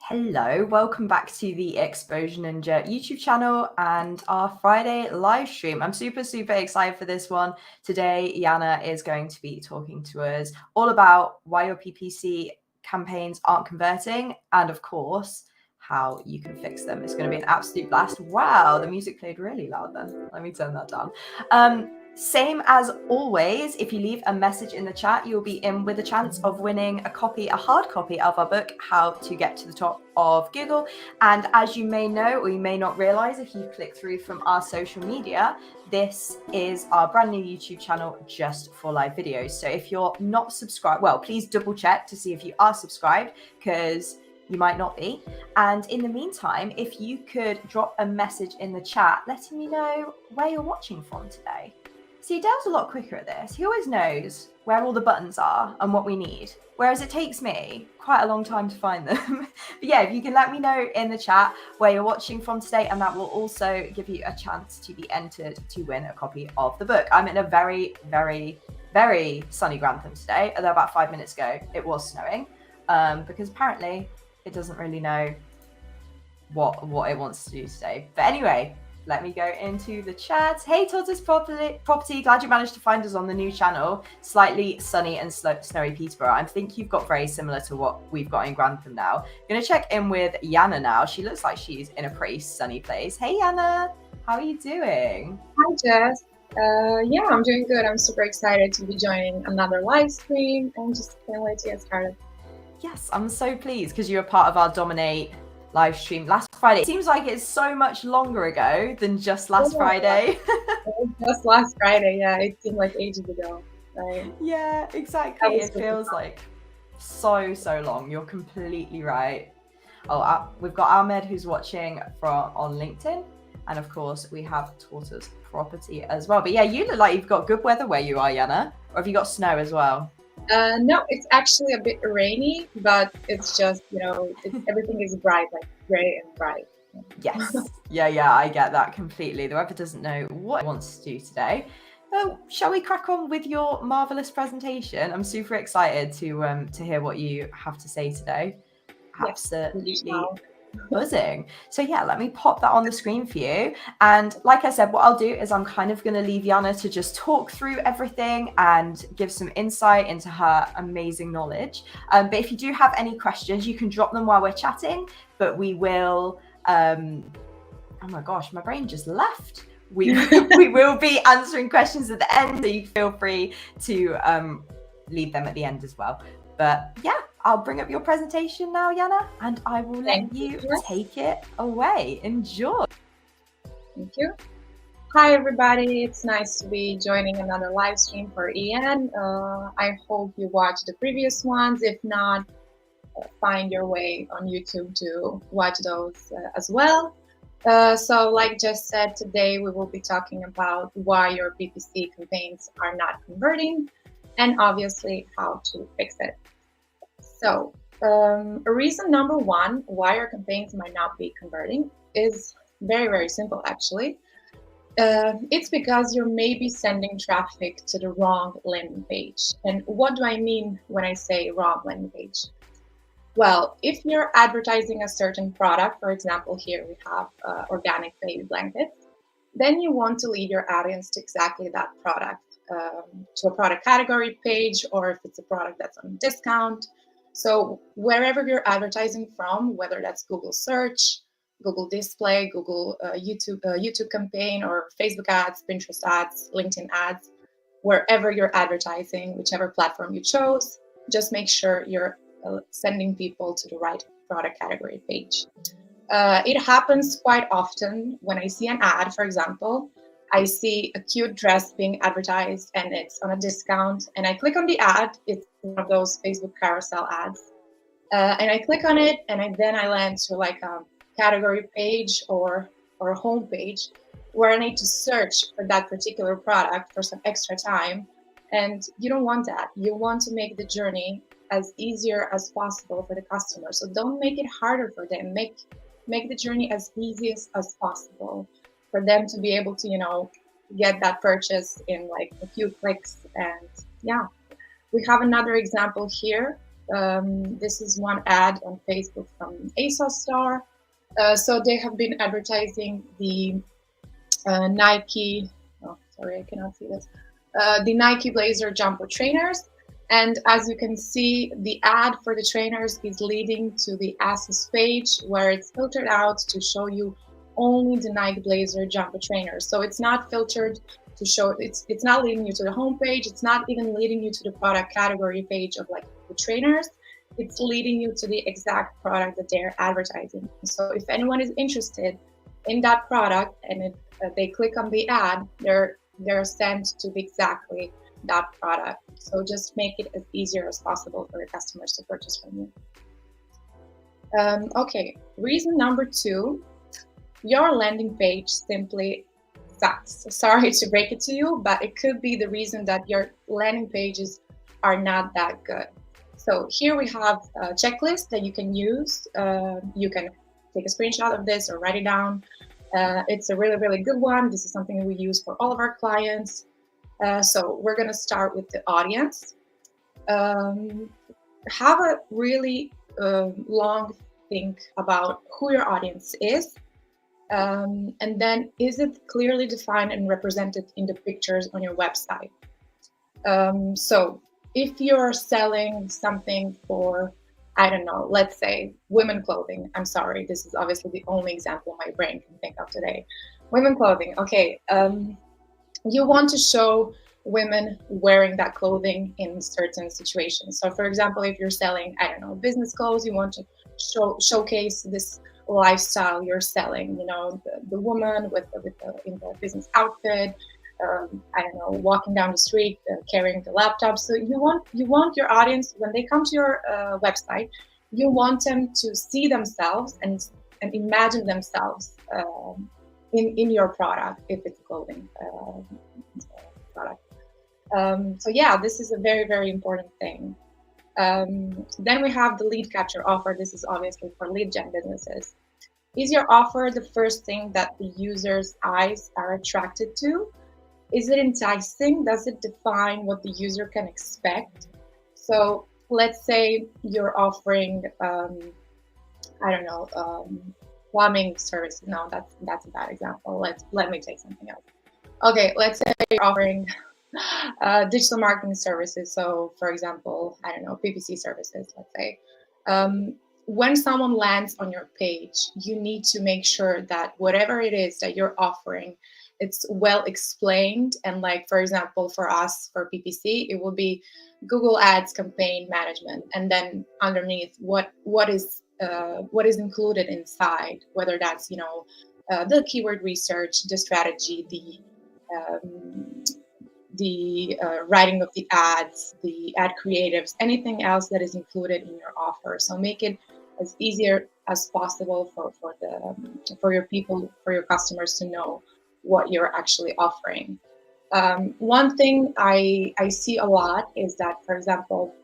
Hello, welcome back to the Exposure Ninja YouTube channel and our Friday live stream. I'm super excited for this one. Today, Yana is going to be talking to us all about why your PPC campaigns aren't converting and, of course, how you can fix them. It's going to be an absolute blast. Wow, the music played really loud then. Let me turn that down. Same as always, if you leave a message in the chat, you'll be in with a chance of winning a hard copy of our book, How to Get to the Top of Google. And as you may know, or you may not realize if you click through from our social media, this is our brand new YouTube channel just for live videos. So if you're not subscribed, well, please double check to see if you are subscribed, because you might not be. And in the meantime, if you could drop a message in the chat letting me know where you're watching from today. See, Dale's a lot quicker at this. He always knows where all the buttons are and what we need, whereas it takes me quite a long time to find them. But yeah, if you can let me know in the chat where you're watching from today, and that will also give you a chance to be entered to win a copy of the book. I'm in a very sunny Grantham today, although about 5 minutes ago it was snowing, because apparently it doesn't really know what it wants to do today. But anyway, let me go into the chat. Hey, Tortoise Property, glad you managed to find us on the new channel. Slightly sunny and snowy Peterborough. I think you've got very similar to what we've got in Grantham now. I'm going to check in with Yana now. She looks like she's in a pretty sunny place. Hey, Yana, how are you doing? Hi, Jess. Yeah, I'm doing good. I'm super excited to be joining another live stream and just can't wait to get started. Yes, I'm so pleased because you were part of our Dominate live stream last Friday. It seems like it's so much longer ago than just last Friday. Just last Friday, yeah. It seemed like ages ago, right? Yeah, exactly. It feels like so long. You're completely right. Oh, we've got Ahmed who's watching on LinkedIn, and of course we have Tortoise Property as well. But yeah, you look like you've got good weather where you are, Yana. Or have you got snow as well? No, it's actually a bit rainy, but it's just, everything is bright, like gray and bright. Yes. Yeah, I get that completely. The weather doesn't know what it wants to do today. Well, shall we crack on with your marvelous presentation? I'm super excited to hear what you have to say today. Absolutely buzzing. So yeah, let me pop that on the screen for you. And like I said, what I'll do is I'm kind of going to leave Yana to just talk through everything and give some insight into her amazing knowledge. But if you do have any questions, you can drop them while we're chatting, but we will, oh my gosh, my brain just left. We will be answering questions at the end, so you feel free to leave them at the end as well. But yeah, I'll bring up your presentation now, Yana, and I will let you take it away. Enjoy. Thank you. Hi, everybody. It's nice to be joining another live stream for EN. I hope you watched the previous ones. If not, find your way on YouTube to watch those as well. So like Jess said, today we will be talking about why your PPC campaigns are not converting, and obviously how to fix it. So reason number one why your campaigns might not be converting is very simple, actually. It's because you're maybe sending traffic to the wrong landing page. And what do I mean when I say wrong landing page? Well, if you're advertising a certain product, for example, here we have organic baby blankets, then you want to lead your audience to exactly that product, to a product category page, or if it's a product that's on discount. So wherever you're advertising from, whether that's Google search, Google display, Google YouTube campaign, or Facebook ads, Pinterest ads, LinkedIn ads, wherever you're advertising, whichever platform you chose, just make sure you're sending people to the right product category page. It happens quite often when I see an ad, for example. I see a cute dress being advertised and it's on a discount, and I click on the ad. It's one of those Facebook carousel ads, and I click on it, and then I land to like a category page or a home page where I need to search for that particular product for some extra time. And you don't want that. You want to make the journey as easier as possible for the customer. So don't make it harder for them. Make the journey as easy as possible for them to be able to, get that purchase in like a few clicks. And yeah, we have another example here. This is one ad on Facebook from ASOS Star. So they have been advertising the Nike, oh, sorry, I cannot see this, the Nike Blazer Jumbo trainers. And as you can see, the ad for the trainers is leading to the ASOS page where it's filtered out to show you only the Nike Blazer Jumbo trainers. So it's not filtered to show, it's not leading you to the home page. It's not even leading you to the product category page of like the trainers. It's leading you to the exact product that they're advertising. So if anyone is interested in that product and they click on the ad, they're sent to exactly that product. So just make it as easier as possible for your customers to purchase from you. Okay, reason number 2, your landing page simply sucks. Sorry to break it to you, but it could be the reason that your landing pages are not that good. So here we have a checklist that you can use. You can take a screenshot of this or write it down. It's a really, really good one. This is something we use for all of our clients. So we're going to start with the audience. Have a really long think about who your audience is. And then is it clearly defined and represented in the pictures on your website? So if you're selling something for, I don't know, let's say women clothing. I'm sorry, this is obviously the only example my brain can think of today. Women clothing, okay. You want to show women wearing that clothing in certain situations. So for example, if you're selling, I don't know, business clothes, you want to showcase this lifestyle you're selling, you know, the woman in the business outfit, I don't know, walking down the street, carrying the laptop. So you want your audience, when they come to your website, you want them to see themselves and imagine themselves in your product, if it's a clothing product. So yeah, this is a very, very important thing. Then we have the lead capture offer. This is obviously for lead gen businesses. Is your offer the first thing that the user's eyes are attracted to? Is it enticing? Does it define what the user can expect? So let's say you're offering, I don't know, plumbing service. No, that's a bad example. Let me take something else. Okay, let's say you're offering digital marketing services. So for example, I don't know, PPC services, let's say. When someone lands on your page, you need to make sure that whatever it is that you're offering, it's well explained. And like, for example, for us, for PPC, it will be Google Ads campaign management. And then underneath, what is included inside, whether that's, you know, the keyword research, the strategy, the writing of the ads, the ad creatives, anything else that is included in your offer. So make it as easier as possible for your people, for your customers to know what you're actually offering. One thing I see a lot is that, for example,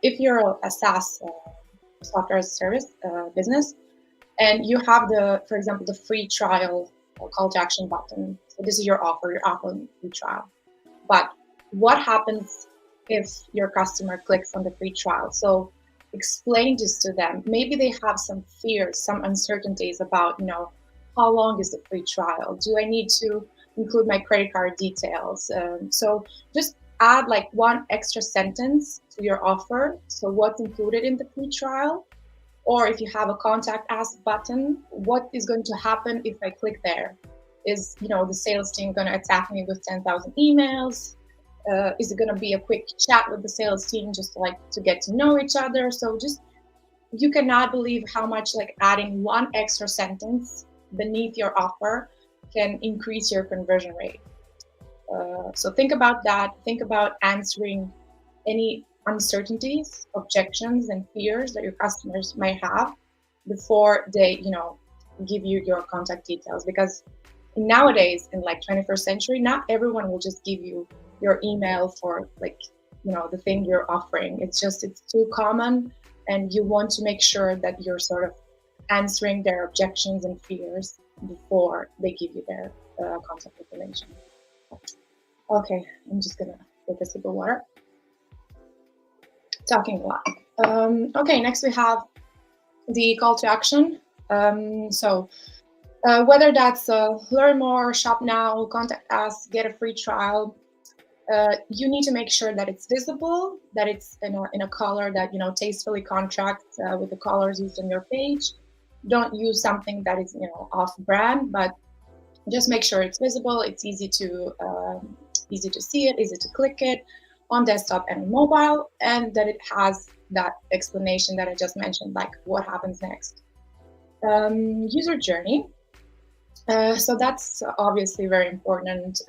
if you're a SaaS software as a service business, and you have for example, the free trial or call to action button. So this is your offer, you're offering free trial. But what happens if your customer clicks on the free trial? So explain this to them. Maybe they have some fears, some uncertainties about, you know, how long is the free trial? Do I need to include my credit card details? So just add like one extra sentence to your offer. So what's included in the free trial? Or if you have a contact us button, what is going to happen if I click there? Is, you know, the sales team going to attack me with 10,000 emails? Is it going to be a quick chat with the sales team just to get to know each other? So just, you cannot believe how much like adding one extra sentence beneath your offer can increase your conversion rate. So think about that. Think about answering any uncertainties, objections, and fears that your customers might have before they, you know, give you your contact details. Because nowadays, in like 21st century, not everyone will just give you your email for like, you know, the thing you're offering. It's too common, and you want to make sure that you're sort of answering their objections and fears before they give you their contact information. Okay, I'm just gonna take a sip of water. talking a lot. Okay, next we have the call to action. Whether that's learn more, shop now, contact us, get a free trial, you need to make sure that it's visible, that it's in a color that tastefully contrasts with the colors used on your page. Don't use something that is off brand, but just make sure it's visible, it's easy to see it, easy to click it on desktop and mobile, and that it has that explanation that I just mentioned, like what happens next. User journey. So that's obviously very important.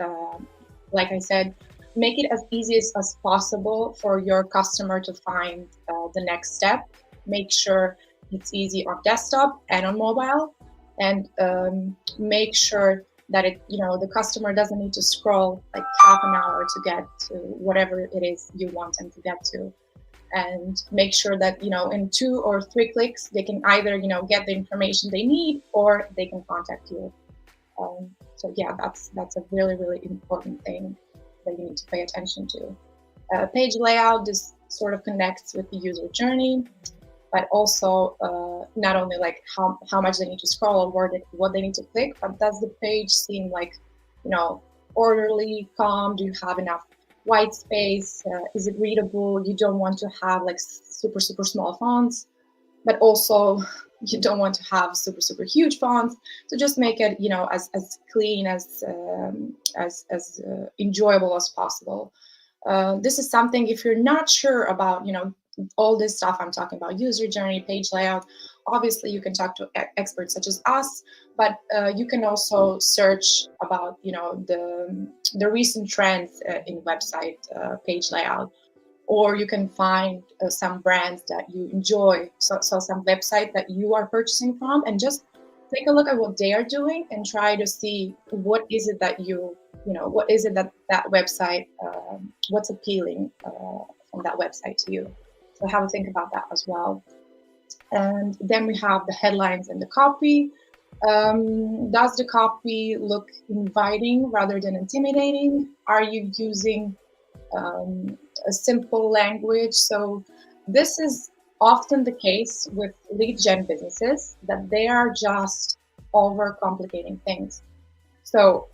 Like I said, make it as easy as possible for your customer to find the next step. Make sure it's easy on desktop and on mobile, and make sure that the customer doesn't need to scroll like half an hour to get to whatever it is you want them to get to. And make sure that in 2 or 3 clicks they can either get the information they need, or they can contact you. So yeah, that's a really, really important thing that you need to pay attention to. Page layout, this sort of connects with the user journey, but also not only like how much they need to scroll or what they need to click, but does the page seem like orderly, calm? Do you have enough white space? Is it readable? You don't want to have like super small fonts, but also you don't want to have super huge fonts. So just make it as clean, as enjoyable as possible. This is something, if you're not sure about all this stuff I'm talking about, user journey, page layout, obviously you can talk to experts such as us, but you can also search about the recent trends in website page layout, or you can find some brands that you enjoy, so some website that you are purchasing from, and just take a look at what they are doing and try to see what is it that what is it that website, what's appealing from that website to you. So have a think about that as well. And then we have the headlines and the copy. Does the copy look inviting rather than intimidating? Are you using a simple language? So this is often the case with lead gen businesses, that they are just overcomplicating things. So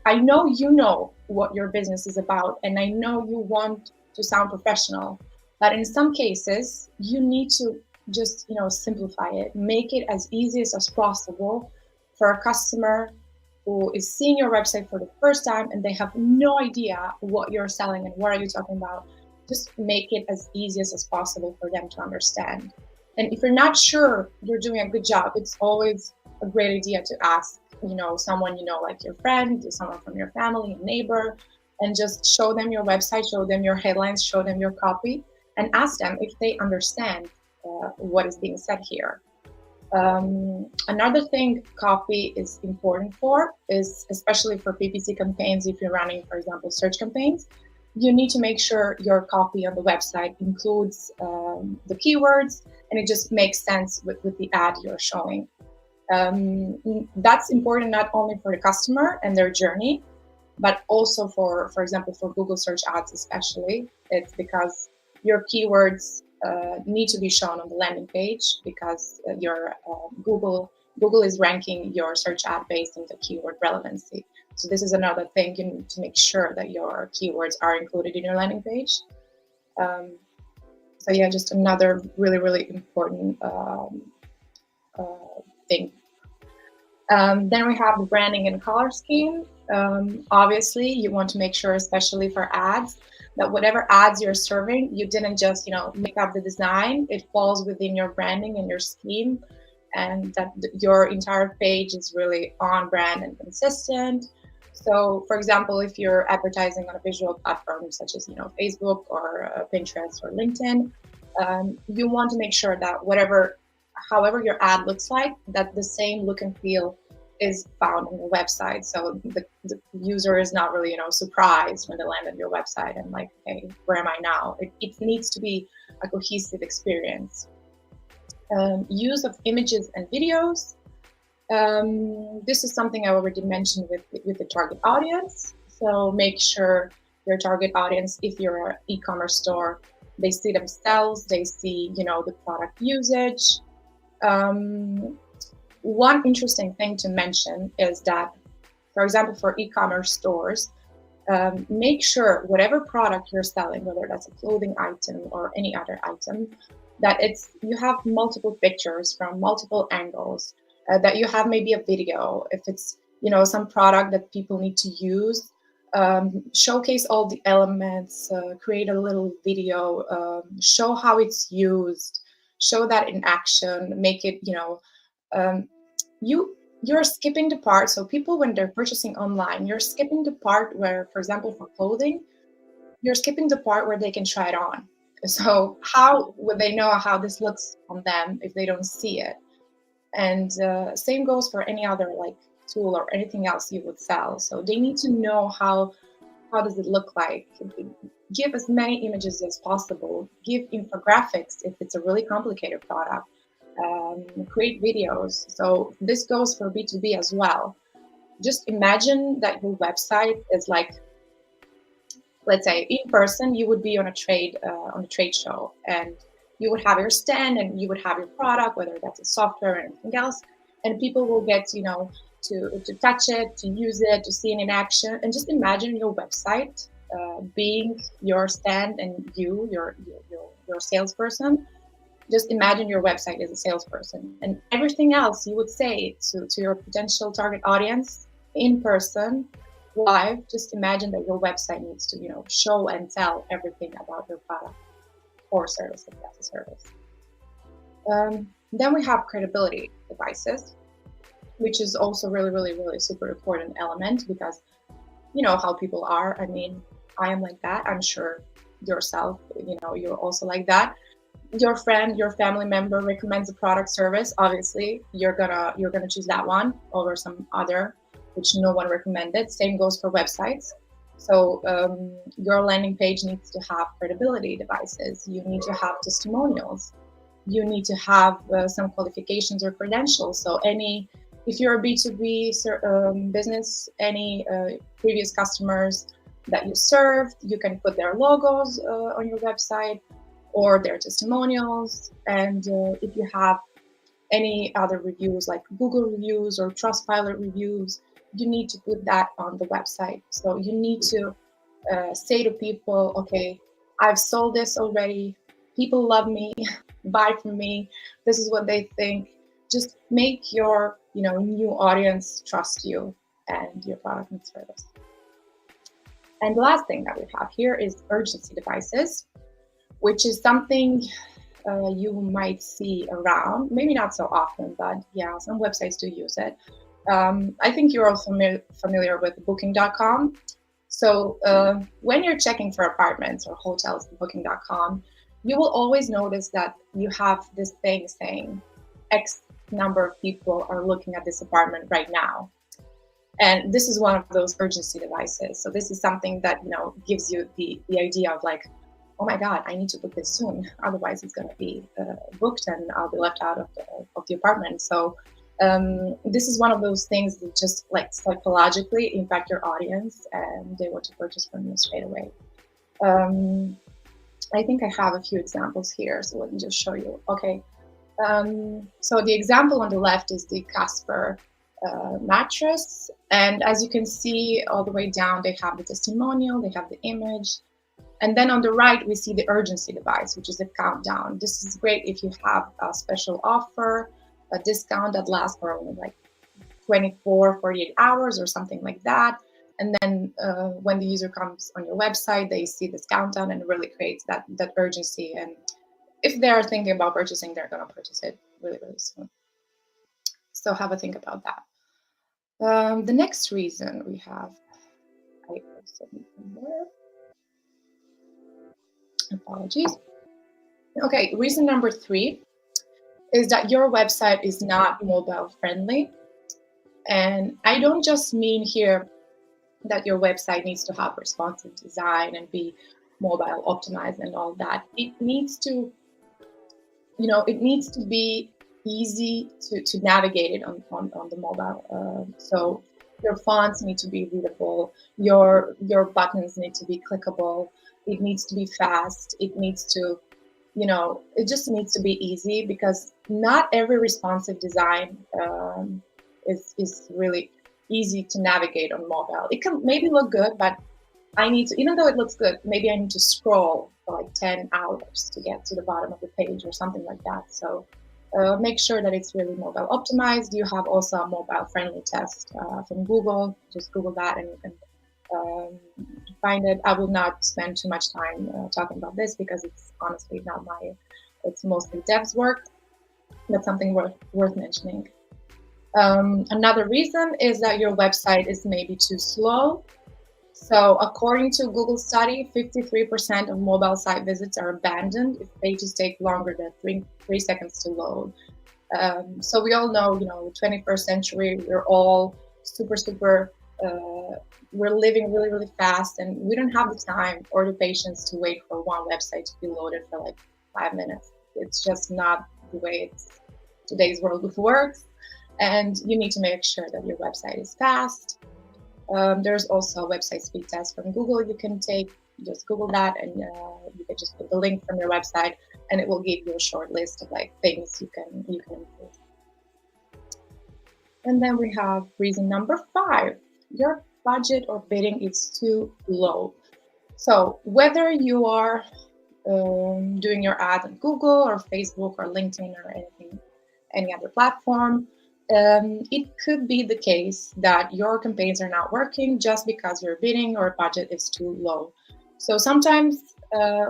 I know what your business is about, and I know you want to sound professional, but in some cases you need to just simplify it, make it as easy as possible for a customer who is seeing your website for the first time and they have no idea what you're selling and what are you talking about. Just make it as easy as possible for them to understand. And if you're not sure you're doing a good job, it's always a great idea to ask someone like your friend, someone from your family, a neighbor, and just show them your website, show them your headlines, show them your copy, and ask them if they understand what is being said here. Another thing copy is important for is, especially for PPC campaigns, if you're running, for example, search campaigns, you need to make sure your copy on the website includes the keywords, and it just makes sense with the ad you're showing. That's important not only for the customer and their journey, but also for example, for Google search ads especially. It's because your keywords need to be shown on the landing page, because your Google is ranking your search ad based on the keyword relevancy. So this is another thing, you need to make sure that your keywords are included in your landing page. So yeah, just another really, really important thing. Then we have the branding and color scheme. Obviously, you want to make sure, especially for ads, that whatever ads you're serving, you didn't just make up the design. It falls within your branding and your scheme, and that your entire page is really on brand and consistent. So, for example, if you're advertising on a visual platform such as Facebook or Pinterest or LinkedIn, you want to make sure that however your ad looks like, that the same look and feel is found on your website. So the user is not really, surprised when they land on your website and like, hey, where am I now? It needs to be a cohesive experience. Use of images and videos. This is something I already mentioned with the target audience. So make sure your target audience, if you're an e-commerce store, They see themselves, they see, the product usage. One interesting thing to mention is that, for example, for e-commerce stores, make sure whatever product you're selling, whether that's a clothing item or any other item, that you have multiple pictures from multiple angles, that you have maybe a video. If it's some product that people need to use, showcase all the elements, create a little video, show how it's used, show that in action, make it you're skipping the part. So people, when they're purchasing online, you're skipping the part where, for example, for clothing, you're skipping the part where they can try it on. So how would they know how this looks on them if they don't see it? And same goes for any other like tool or anything else you would sell. So they need to know how does it look like. Give as many images as possible. Give infographics if it's a really complicated product. Create videos. So this goes for B2B as well. Just imagine that your website is like, let's say in person, you would be on a trade show, and you would have your stand and you would have your product, whether that's a software or anything else, and people will get to touch it, to use it, to see it in action. And just imagine your website being your stand and your salesperson. Just imagine your website as a salesperson, and everything else you would say to your potential target audience in person, live. Just imagine that your website needs to, show and tell everything about your product or service, if that's a service. Then we have credibility devices, which is also really, really, really super important element, because you know how people are. I mean, I am like that. I'm sure yourself, you're also like that. Your friend, your family member recommends a product, service, obviously you're gonna choose that one over some other which no one recommended. Same goes for websites. So your landing page needs to have credibility devices. You need to have testimonials. You need to have some qualifications or credentials. So if you're a B2B business, any previous customers that you served, you can put their logos on your website, or their testimonials. And if you have any other reviews like Google reviews or Trustpilot reviews, you need to put that on the website. So you need to say to people, okay, I've sold this already. People love me, buy from me. This is what they think. Just make your new audience trust you and your product and service. And the last thing that we have here is urgency devices, which is something you might see around, maybe not so often, but yeah, some websites do use it. I think you're all familiar with booking.com. So when you're checking for apartments or hotels on booking.com, you will always notice that you have this thing saying X number of people are looking at this apartment right now. And this is one of those urgency devices. So this is something that gives you the idea of like, oh my God, I need to book this soon. Otherwise, it's going to be booked and I'll be left out of the apartment. So this is one of those things that just like psychologically impact your audience, and they want to purchase from you straight away. I think I have a few examples here, so let me just show you. Okay, so the example on the left is the Casper mattress, and as you can see all the way down, they have the testimonial, they have the image. And then on the right, we see the urgency device, which is a countdown. This is great if you have a special offer, a discount that lasts for only like 24, 48 hours or something like that. And then when the user comes on your website, they see this countdown, and it really creates that urgency. And if they're thinking about purchasing, they're going to purchase it really, really soon. So have a think about that. The next reason we have, I also need more. Apologies. Okay, reason number 3 is that your website is not mobile friendly. And I don't just mean here that your website needs to have responsive design and be mobile optimized and all that. It needs to, be easy to navigate it on the mobile. So your fonts need to be readable. Your buttons need to be clickable. it needs to be fast, it needs to, it just needs to be easy, because not every responsive design is really easy to navigate on mobile. It can maybe look good, but I need to, even though it looks good, maybe I need to scroll for like 10 hours to get to the bottom of the page or something like that. So make sure that it's really mobile optimized. You have also a mobile friendly test from Google. Just Google that and you can find it. I will not spend too much time talking about this, because it's honestly not it's mostly dev's work. That's something worth mentioning. Another reason is that your website is maybe too slow. So according to Google study, 53% of mobile site visits are abandoned if pages take longer than three seconds to load. So we all know, 21st century, we're all super, we're living really, really fast, and we don't have the time or the patience to wait for one website to be loaded for like 5 minutes. It's just not the way today's world works. And you need to make sure that your website is fast. There's also a website speed test from Google you can take. Just Google that, and you can just put the link from your website, and it will give you a short list of like things you can improve. And then we have reason number 5. Your budget or bidding is too low. So whether you are doing your ad on Google or Facebook or LinkedIn or any other platform, it could be the case that your campaigns are not working just because your bidding or budget is too low. So sometimes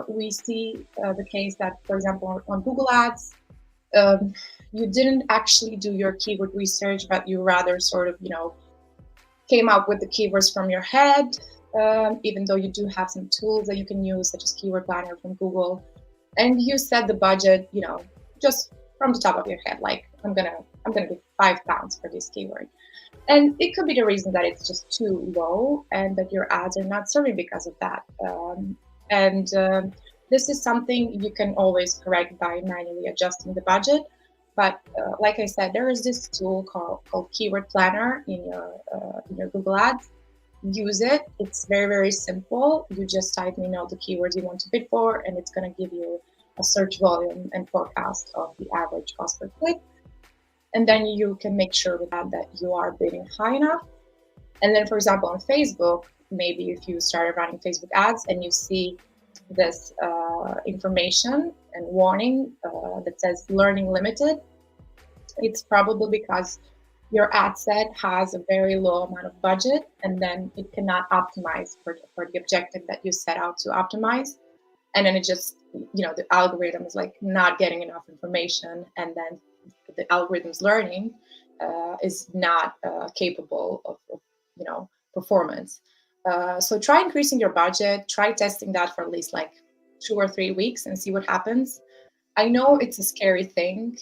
we see the case that, for example, on Google Ads, you didn't actually do your keyword research, but you rather sort of, came up with the keywords from your head, even though you do have some tools that you can use, such as Keyword Planner from Google, and you set the budget, just from the top of your head, like I'm gonna give £5 for this keyword. And it could be the reason that it's just too low and that your ads are not serving because of that. This is something you can always correct by manually adjusting the budget. But like I said, there is this tool called Keyword Planner in your Google Ads. Use it. It's very, very simple. You just type in the keywords you want to bid for, and it's going to give you a search volume and forecast of the average cost per click. And then you can make sure with that you are bidding high enough. And then, for example, on Facebook, maybe if you started running Facebook ads and you see this information and warning that says learning limited, it's probably because your ad set has a very low amount of budget, and then it cannot optimize for the objective that you set out to optimize. And then it just, the algorithm is like not getting enough information, and then the algorithm's learning is not capable of performance. So try increasing your budget, try testing that for at least like 2 or 3 weeks and see what happens. I know it's a scary thing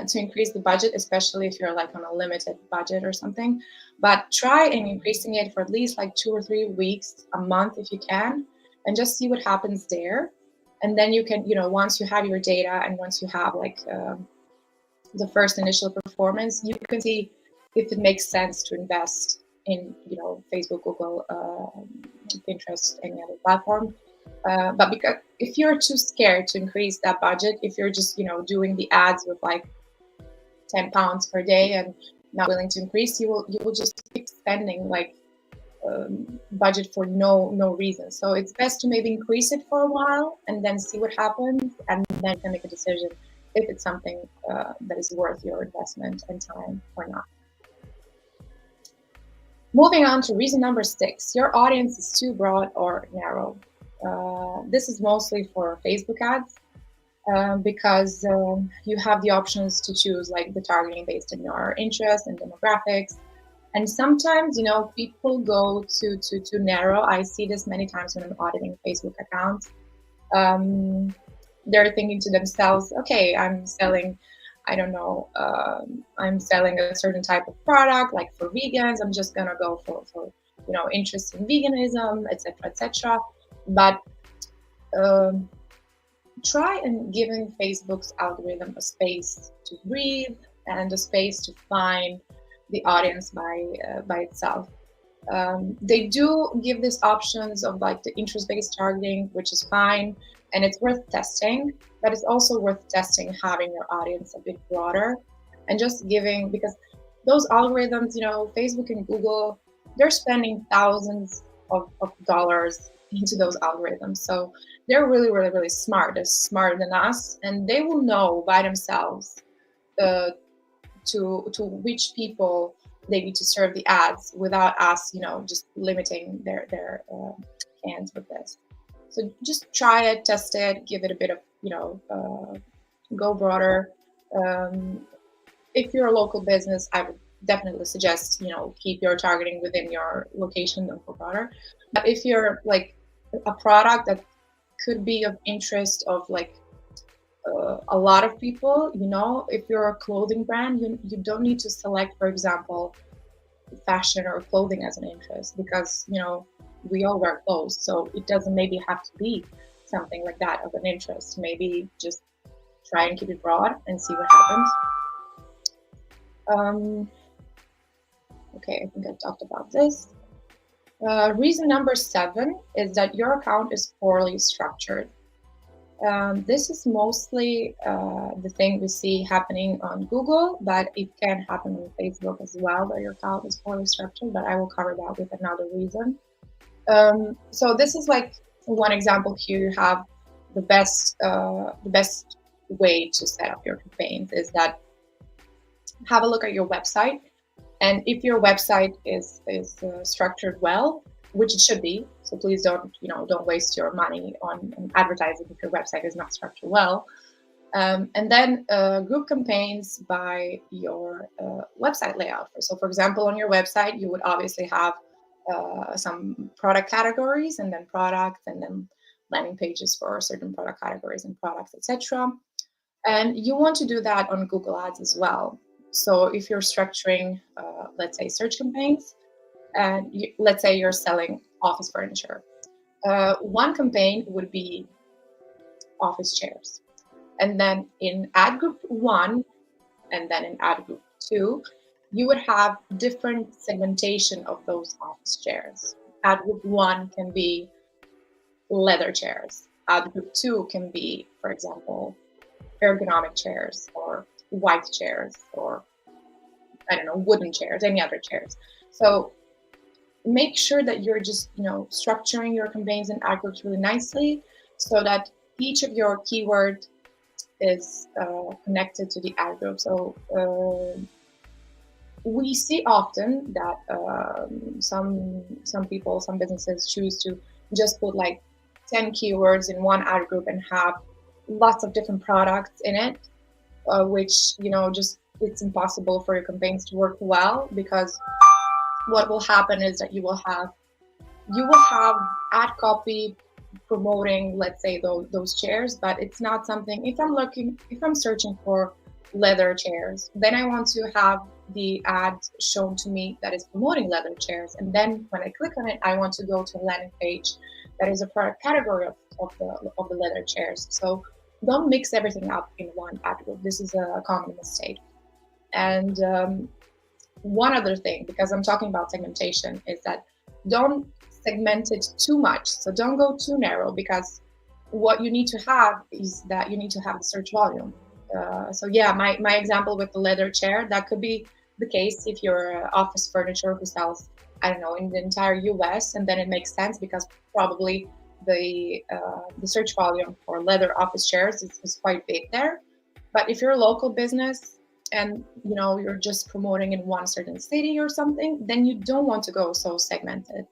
to increase the budget, especially if you're like on a limited budget or something, but try and increasing it for at least like 2 or 3 weeks, a month if you can, and just see what happens there. And then you can, once you have your data and once you have like the first initial performance, you can see if it makes sense to invest in, Facebook, Google, Pinterest, any other platform. But because if you're too scared to increase that budget, if you're just, doing the ads with like £10 per day and not willing to increase, you will just keep spending like budget for no reason. So it's best to maybe increase it for a while and then see what happens, and then you can make a decision if it's something that is worth your investment and time or not. Moving on to reason number 6, your audience is too broad or narrow. This is mostly for Facebook ads because you have the options to choose like the targeting based on your interests and demographics. And sometimes, people go too narrow. I see this many times when I'm auditing Facebook accounts. They're thinking to themselves, okay, I'm selling, I'm selling a certain type of product, like for vegans, I'm just gonna go for interest in veganism, etc., etc. But try and giving Facebook's algorithm a space to breathe and a space to find the audience by itself. They do give these options of like the interest-based targeting, which is fine, and it's worth testing, but it's also worth testing having your audience a bit broader and just giving, because those algorithms, you know, Facebook and Google, they're spending thousands of dollars into those algorithms. So they're really, really, really smart. They're smarter than us, and they will know by themselves to which people they need to serve the ads without us, you know, just limiting their hands with this. So just try it, test it, give it a bit of, you know, go broader. If you're a local business, I would definitely suggest, you know, keep your targeting within your location and go broader. But if you're like a product that could be of interest of like a lot of people, you know, if you're a clothing brand, you don't need to select, for example, fashion or clothing as an interest, because, you know, we all wear clothes, so it doesn't maybe have to be something like that of an interest. Maybe just try and keep it broad and see what happens. Okay, I think I talked about this. Reason number 7 is that your account is poorly structured. This is mostly the thing we see happening on Google, but it can happen on Facebook as well, that your account is poorly structured, but I will cover that with another reason. So this is like one example here. You have the best way to set up your campaigns is that have a look at your website, and if your website is structured well, which it should be, so please don't waste your money on advertising if your website is not structured well. And then group campaigns by your website layout. So for example, on your website, you would obviously have some product categories, and then products, and then landing pages for certain product categories and products, etc. And you want to do that on Google Ads as well. So if you're structuring, let's say, search campaigns, and let's say you're selling office furniture, one campaign would be office chairs. And then in ad group 1 and then in ad group 2, you would have different segmentation of those office chairs. Ad group 1 can be leather chairs. Ad group 2 can be, for example, ergonomic chairs or white chairs, or I don't know, wooden chairs, any other chairs. So make sure that you're just, structuring your campaigns and ad groups really nicely, so that each of your keywords is connected to the ad group. So we see often that some people, some businesses choose to just put like 10 keywords in one ad group and have lots of different products in it, which, just it's impossible for your campaigns to work well, because what will happen is that you will have ad copy promoting, let's say, those chairs, but it's not something. If I'm searching for leather chairs, then I want to have the ad shown to me that is promoting leather chairs, and then when I click on it, I want to go to a landing page that is a product category of the leather chairs. So don't mix everything up in one ad group. This is a common mistake. And one other thing, because I'm talking about segmentation, is that don't segment it too much. So don't go too narrow, because what you need to have is that you need to have the search volume. So yeah, my example with the leather chair, that could be the case if you're office furniture who sells, I don't know, in the entire US, and then it makes sense because probably the search volume for leather office chairs is quite big there. But if you're a local business and you're just promoting in one certain city or something, then you don't want to go so segmented.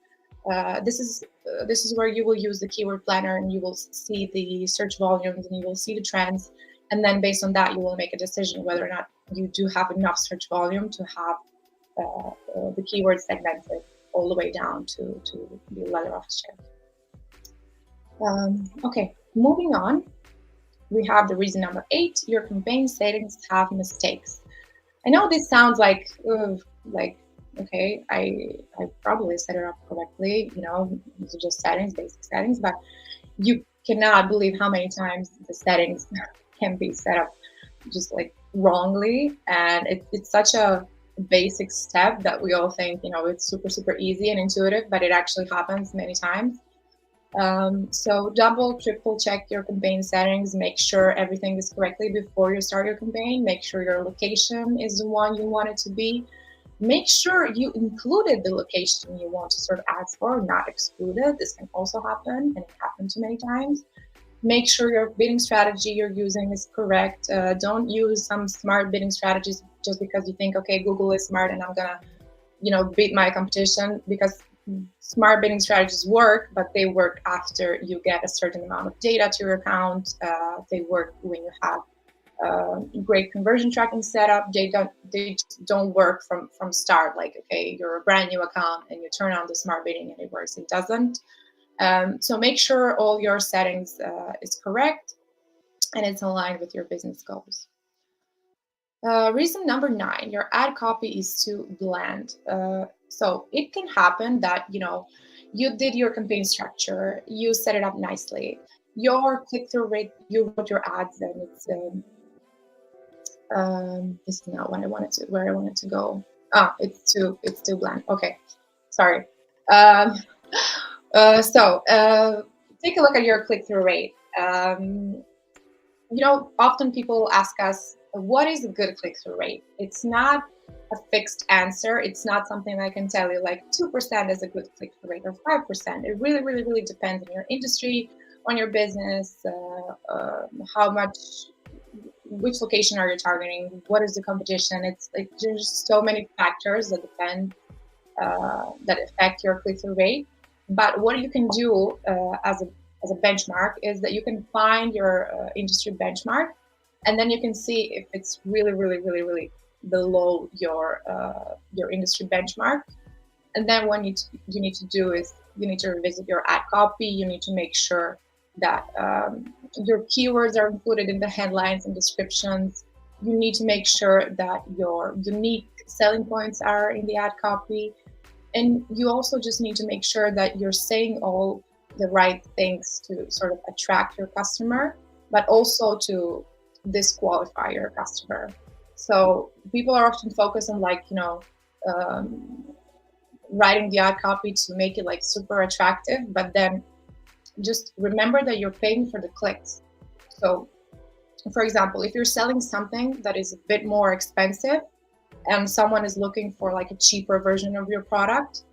This is where you will use the keyword planner, and you will see the search volumes, and you will see the trends, and then based on that you will make a decision whether or not you do have enough search volume to have the keyword segmented all the way down to the leather office chair. Okay, moving on. We have the reason number 8, your campaign settings have mistakes. I know this sounds like okay, I probably set it up correctly, these are just settings, basic settings, but you cannot believe how many times the settings can be set up just like wrongly, and it's such a basic step that we all think, it's super easy and intuitive, but it actually happens many times. So double, triple check your campaign settings, make sure everything is correctly before you start your campaign, make sure your location is the one you want it to be. Make sure you included the location you want to serve ads for, not excluded. This can also happen, and it happened too many times. Make sure your bidding strategy you're using is correct. Don't use some smart bidding strategies just because you think, okay, Google is smart and I'm gonna, beat my competition, because smart bidding strategies work, but they work after you get a certain amount of data to your account. They work when you have great conversion tracking setup. They just don't work from start. Like, okay, you're a brand new account and you turn on the smart bidding and it works. It doesn't. So make sure all your settings is correct and it's aligned with your business goals. Reason number 9, your ad copy is too bland. So it can happen that, you did your campaign structure, you set it up nicely, your click-through rate, you wrote your ads, and it's this is not what I wanted to, where I wanted to go. It's too bland. Okay, sorry. So take a look at your click-through rate. Often people ask us, what is a good click-through rate? It's not a fixed answer. It's not something I can tell you like 2% is a good click-through rate or 5%. It really, really, really depends on your industry, on your business, which location are you targeting, what is the competition. It's like there's so many factors that depend, that affect your click-through rate. But what you can do as a benchmark is that you can find your industry benchmark, and then you can see if it's really, really, really, really below your industry benchmark. And then what you need to do is you need to revisit your ad copy. You need to make sure that your keywords are included in the headlines and descriptions. You need to make sure that your unique selling points are in the ad copy. And you also just need to make sure that you're saying all the right things to sort of attract your customer, but also to disqualify your customer. So people are often focused on writing the ad copy to make it like super attractive, but then just remember that you're paying for the clicks. So for example, if you're selling something that is a bit more expensive and someone is looking for like a cheaper version of your product,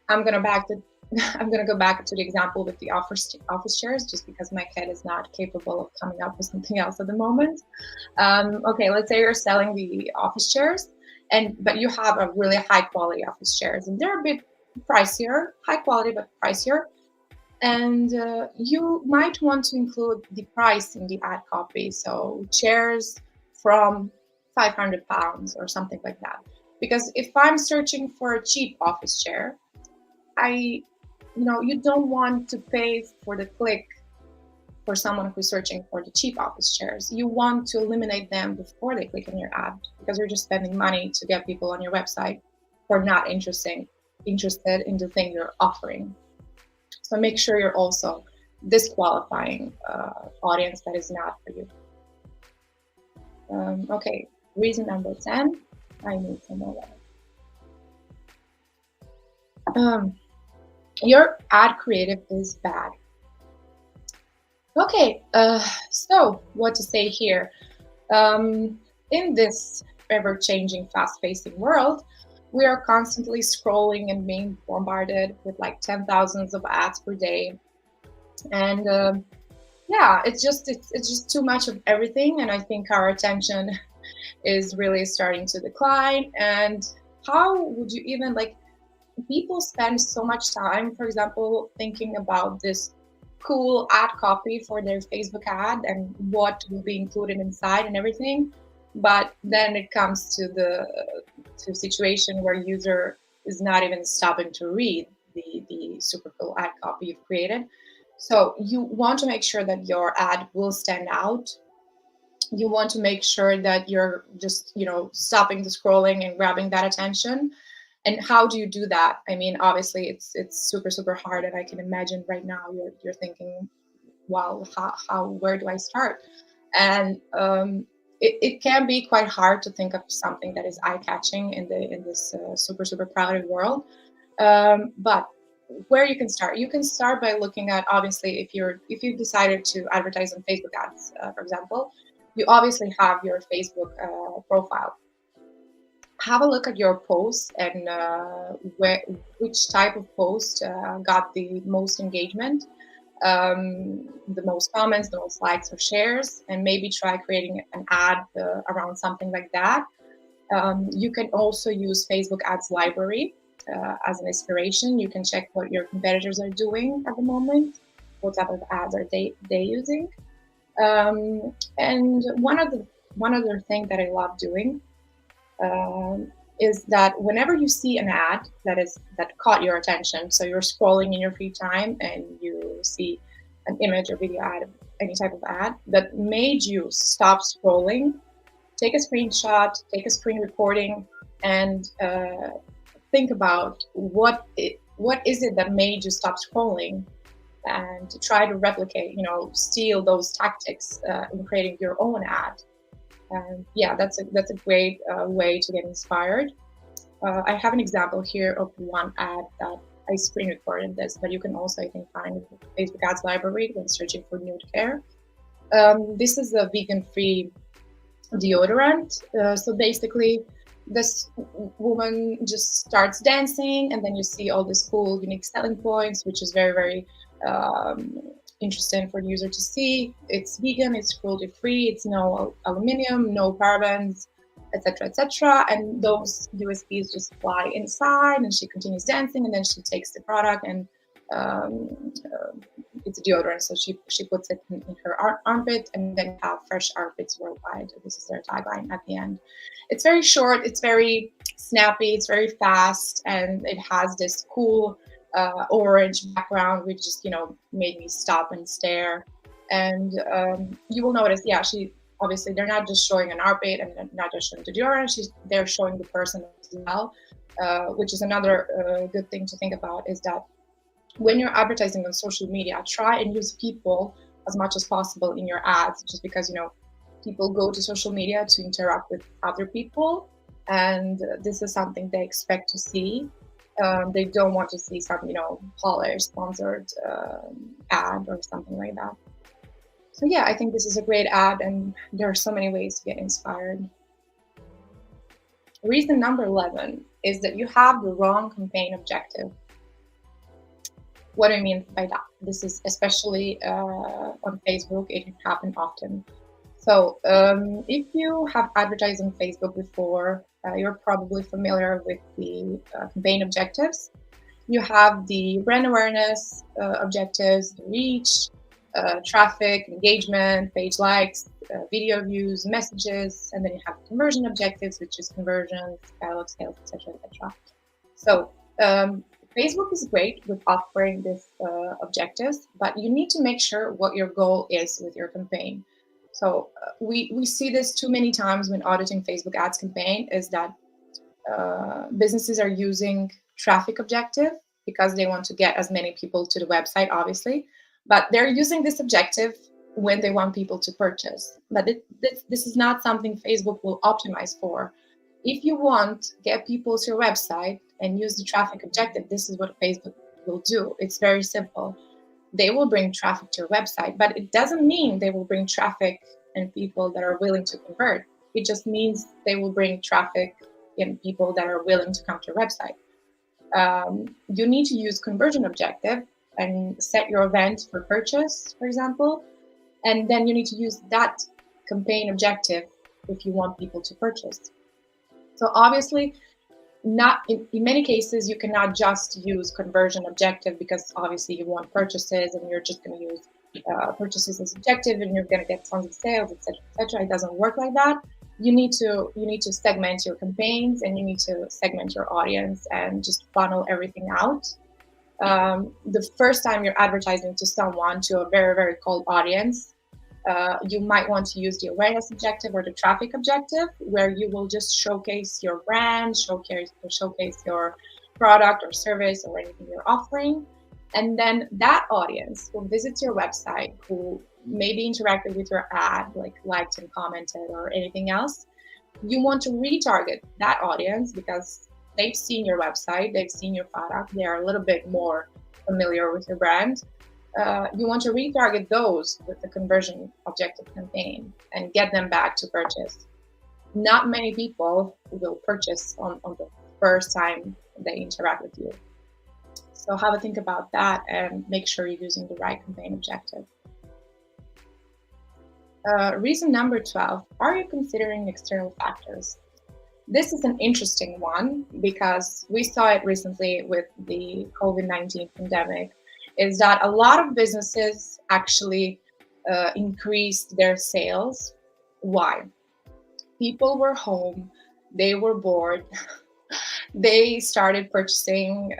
I'm gonna go back to the example with the office chairs, just because my head is not capable of coming up with something else at the moment. Okay, let's say you're selling the office chairs, but you have a really high quality office chairs, and they're a bit pricier, high quality but pricier. And you might want to include the price in the ad copy. So chairs from £500 or something like that. Because if I'm searching for a cheap office chair, you don't want to pay for the click for someone who's searching for the cheap office chairs. You want to eliminate them before they click on your ad, because you're just spending money to get people on your website who are not interested in the thing you're offering. So make sure you're also disqualifying audience that is not for you. Okay, reason number 10. I need some more water. Your ad creative is bad. Okay, so what to say here? In this ever-changing, fast-pacing world, we are constantly scrolling and being bombarded with like 10,000s of ads per day. And yeah, it's just too much of everything. And I think our attention is really starting to decline. And how would you even people spend so much time, for example, thinking about this cool ad copy for their Facebook ad and what will be included inside and everything. But then it comes to the situation where user is not even stopping to read the super cool ad copy you've created. So you want to make sure that your ad will stand out. You want to make sure that you're just, stopping the scrolling and grabbing that attention. And how do you do that? I mean, obviously it's super, super hard. And I can imagine right now you're thinking, wow, where do I start? And it can be quite hard to think of something that is eye-catching in this super crowded world. But where you can start by looking at, obviously, if you decided to advertise on Facebook ads, for example, you obviously have your Facebook profile. Have a look at your posts and which type of post got the most engagement, the most comments, the most likes or shares, and maybe try creating an ad around something like that. You can also use Facebook ads library as an inspiration. You can check what your competitors are doing at the moment, what type of ads are they using. And one other thing that I love doing is that whenever you see an ad that caught your attention, so you're scrolling in your free time and you see an image or video ad, any type of ad that made you stop scrolling, take a screenshot, take a screen recording, and think about what is it that made you stop scrolling, and to try to replicate, steal those tactics in creating your own ad. And yeah, that's a great way to get inspired. I have an example here of one ad that I screen recorded this, but you can also, I think, find it in the Facebook ads library when searching for nude care. This is a vegan-free deodorant. So basically, this woman just starts dancing, and then you see all these cool, unique selling points, which is very, very interesting for the user to see. It's vegan, it's cruelty-free, it's no aluminum, no parabens, etc., etc. And those USPs just fly inside, and she continues dancing, and then she takes the product, and it's a deodorant, so she puts it in her armpit, and then have fresh armpits worldwide. This is their tagline at the end. It's very short, it's very snappy, it's very fast, and it has this cool orange background, which just made me stop and stare. And you will notice, yeah, she obviously, they're not just showing an armpit and they're not just showing the deodorant, they're showing the person as well, which is another good thing to think about, is that when you're advertising on social media, try and use people as much as possible in your ads, just because people go to social media to interact with other people, and this is something they expect to see. They don't want to see some, polished, sponsored ad or something like that. So yeah, I think this is a great ad, and there are so many ways to get inspired. Reason number 11 is that you have the wrong campaign objective. What do I mean by that? This is especially on Facebook, it can happen often. So if you have advertised on Facebook before, you're probably familiar with the campaign objectives. You have the brand awareness objectives, the reach, traffic, engagement, page likes, video views, messages, and then you have conversion objectives, which is conversions, catalog sales, etc., etc. So Facebook is great with offering these objectives, but you need to make sure what your goal is with your campaign. So we see this too many times when auditing Facebook ads campaign, is that businesses are using traffic objective because they want to get as many people to the website, obviously, but they're using this objective when they want people to purchase. But this is not something Facebook will optimize for. If you want to get people to your website and use the traffic objective, this is what Facebook will do. It's very simple. They will bring traffic to your website, but it doesn't mean they will bring traffic and people that are willing to convert. It just means they will bring traffic and people that are willing to come to your website. You need to use conversion objective and set your event for purchase, for example, and then you need to use that campaign objective if you want people to purchase. So obviously, not in many cases, you cannot just use conversion objective, because obviously you want purchases and you're just going to use purchases as objective and you're going to get tons of sales, etc., etc. It doesn't work like that. You need to segment your campaigns, and you need to segment your audience and just funnel everything out. The first time you're advertising to someone, to a very, very cold audience, you might want to use the awareness objective or the traffic objective, where you will just showcase your brand, showcase your product or service or anything you're offering. And then that audience who visits your website, who maybe interacted with your ad, like liked and commented or anything else, you want to retarget that audience because they've seen your website, they've seen your product, they're a little bit more familiar with your brand. You want to retarget those with the conversion objective campaign and get them back to purchase. Not many people will purchase on the first time they interact with you. So have a think about that and make sure you're using the right campaign objective. Reason number 12, are you considering external factors? This is an interesting one because we saw it recently with the COVID-19 pandemic, is that a lot of businesses actually increased their sales. Why? People were home, they were bored, they started purchasing,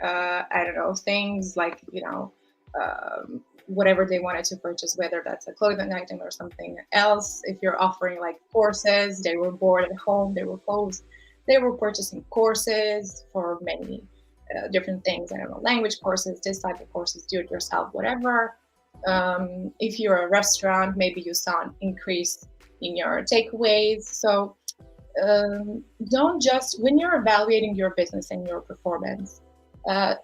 things like, whatever they wanted to purchase, whether that's a clothing item or something else. If you're offering like courses, they were bored at home, they were closed, they were purchasing courses for many different things. I don't know, language courses, this type of courses, do it yourself, whatever. If you're a restaurant, maybe you saw an increase in your takeaways. So don't just, when you're evaluating your business and your performance,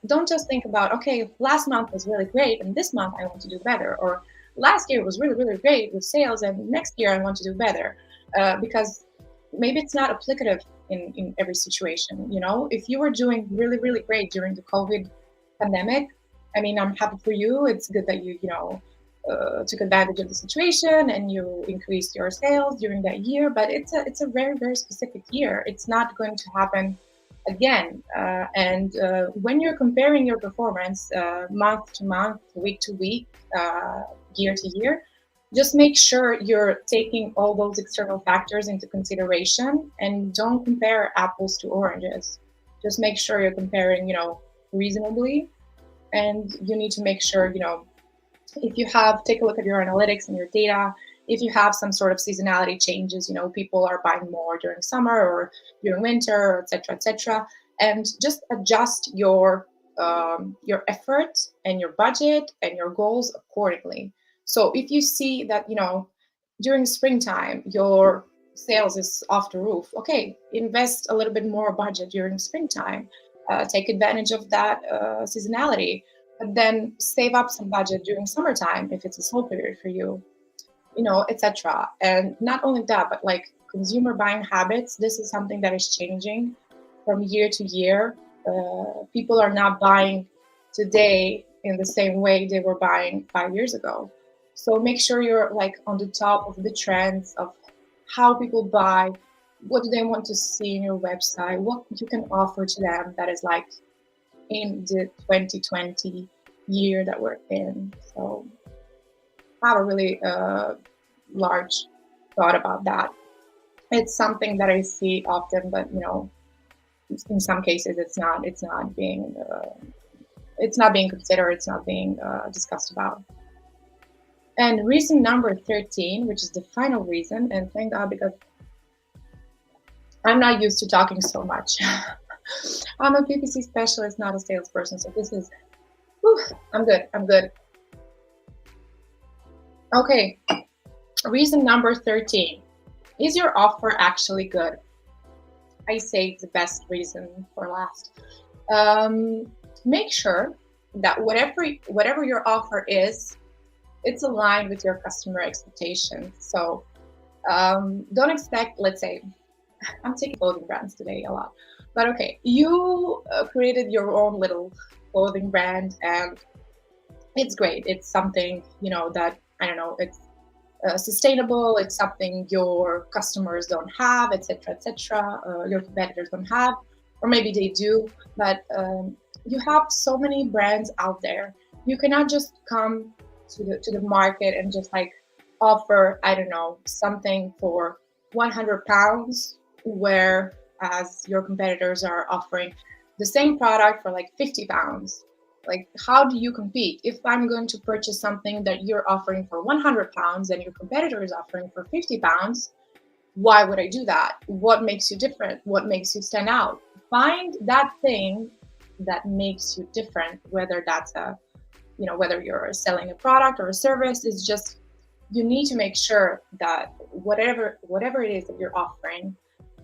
don't just think about, okay, last month was really great and this month I want to do better, or last year was really, really great with sales and next year I want to do better, because maybe it's not applicative in every situation. If you were doing really, really great during the COVID pandemic, I mean, I'm happy for you. It's good that you took advantage of the situation and you increased your sales during that year, but it's a very, very specific year. It's not going to happen again. And when you're comparing your performance month to month, week to week, year to year, just make sure you're taking all those external factors into consideration and don't compare apples to oranges. Just make sure you're comparing, reasonably. And you need to make sure, if you take a look at your analytics and your data, if you have some sort of seasonality changes, people are buying more during summer or during winter, et cetera, and just adjust your effort and your budget and your goals accordingly. So if you see that, during springtime, your sales is off the roof, okay, invest a little bit more budget during springtime, take advantage of that seasonality, but then save up some budget during summertime if it's a slow period for you, etc. And not only that, but like consumer buying habits, this is something that is changing from year to year. People are not buying today in the same way they were buying 5 years ago. So make sure you're like on the top of the trends of how people buy, what do they want to see in your website, what you can offer to them that is like in the 2020 year that we're in. So have a really large thought about that. It's something that I see often, but in some cases it's not being considered, it's not being discussed about. And reason number 13, which is the final reason, and thank God, because I'm not used to talking so much. I'm a PPC specialist, not a salesperson, so this is, I'm good. Okay, reason number 13. Is your offer actually good? I say the best reason for last. Make sure that whatever your offer is, it's aligned with your customer expectations. So don't expect, let's say, I'm taking clothing brands today a lot, but okay, you created your own little clothing brand and it's great. It's something, that, I don't know, it's sustainable. It's something your customers don't have, etc., your competitors don't have, or maybe they do, but you have so many brands out there. You cannot just come to the market and just like offer, I don't know, something for 100 pounds, whereas your competitors are offering the same product for like 50 pounds. Like, how do you compete? If I'm going to purchase something that you're offering for 100 pounds and your competitor is offering for 50 pounds, why would I do that? What makes you different? What makes you stand out? Find that thing that makes you different, whether that's whether you're selling a product or a service. Is just you need to make sure that whatever it is that you're offering,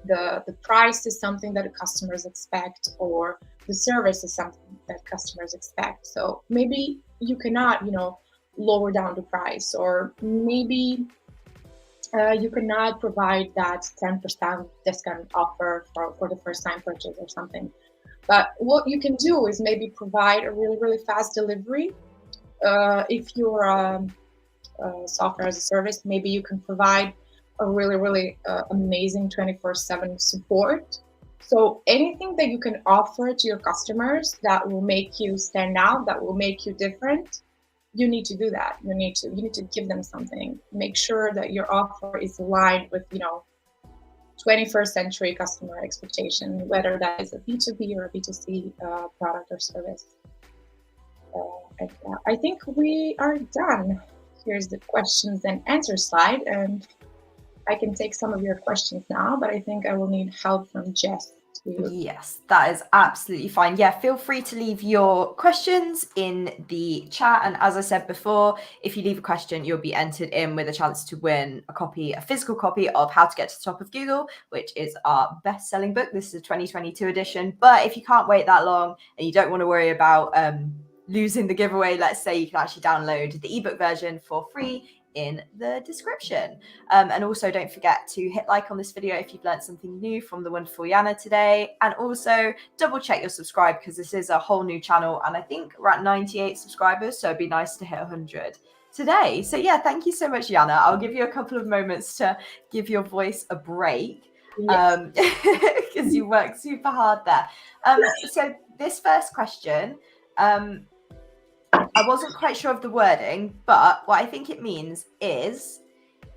the price is something that the customers expect, or the service is something that customers expect. So maybe you cannot, lower down the price, or maybe you cannot provide that 10% discount offer for the first time purchase or something. But what you can do is maybe provide a really, really fast delivery. If you're software as a service, maybe you can provide a really, really amazing 24/7 support. So anything that you can offer to your customers that will make you stand out, that will make you different, you need to do that. You need to give them something. Make sure that your offer is aligned with 21st century customer expectation, whether that is a B2B or a B2C product or service. I think we are done. Here's the questions and answers slide, and I can take some of your questions now, but I think I will need help from Jess. Yes, that is absolutely fine. Yeah, feel free to leave your questions in the chat. And as I said before, if you leave a question, you'll be entered in with a chance to win a physical copy of How to Get to the Top of Google, which is our best-selling book. This is a 2022 edition. But if you can't wait that long and you don't want to worry about losing the giveaway, let's say, you can actually download the ebook version for free in the description. And also don't forget to hit like on this video if you've learned something new from the wonderful Yana today, and also double check you're subscribed, because this is a whole new channel and I think we're at 98 subscribers, so it'd be nice to hit 100 today. So yeah, thank you so much, Yana. I'll give you a couple of moments to give your voice a break, because you worked super hard there. So this first question, I wasn't quite sure of the wording, but what I think it means is,